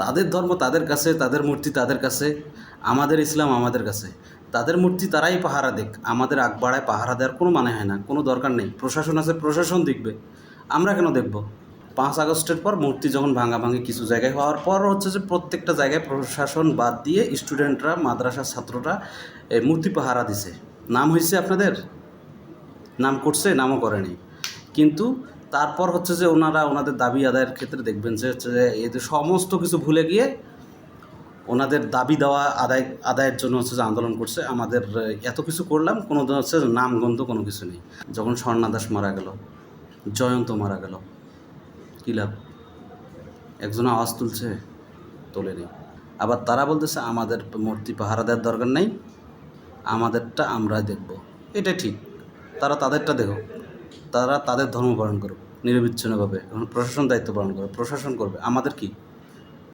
তাদের ধর্ম তাদের কাছে, তাদের মূর্তি তাদের কাছে, আমাদের ইসলাম আমাদের কাছে। তাদের মূর্তি তারাই পাহারা দেখ, আমাদের আগ বাড়ায় পাহারা দেওয়ার কোনো মানে হয় না, কোনো দরকার নেই। প্রশাসন আছে, প্রশাসন দেখবে, আমরা কেন দেখব? 5 আগস্টের পর মূর্তি যখন ভাঙাভাঙি কিছু জায়গায় হওয়ার পর হচ্ছে যে প্রত্যেকটা জায়গায় প্রশাসন বাদ দিয়ে স্টুডেন্টরা, মাদ্রাসার ছাত্ররা এই মূর্তি পাহারা দিছে। নাম হয়েছে আপনাদের, নাম করছে, নামও করেনি। কিন্তু তারপর হচ্ছে যে ওনাদের দাবি আদায়ের ক্ষেত্রে দেখবেন যে হচ্ছে যে এদের সমস্ত কিছু ভুলে গিয়ে ওনাদের দাবি দেওয়া আদায়ের জন্য হচ্ছে যে আন্দোলন করছে। আমাদের এত কিছু করলাম, কোনো হচ্ছে নামগন্ধ কোনো কিছু নেই। যখন স্বর্ণা দাস মারা গেল, জয়ন্ত মারা গেল, কী লাভ? একজন আওয়াজ তুলছে? তোলেনি। আবার তারা বলতেছে আমাদের মূর্তি পাহারা দেওয়ার দরকার নেই, আমাদেরটা আমরাই দেখব। এটা ঠিক, তারা তাদেরটা দেখুক, তারা তাদের ধর্ম পালন করুক নিরবিচ্ছিন্নভাবে। এখন প্রশাসন দায়িত্ব পালন করবে, প্রশাসন করবে, আমাদের কি?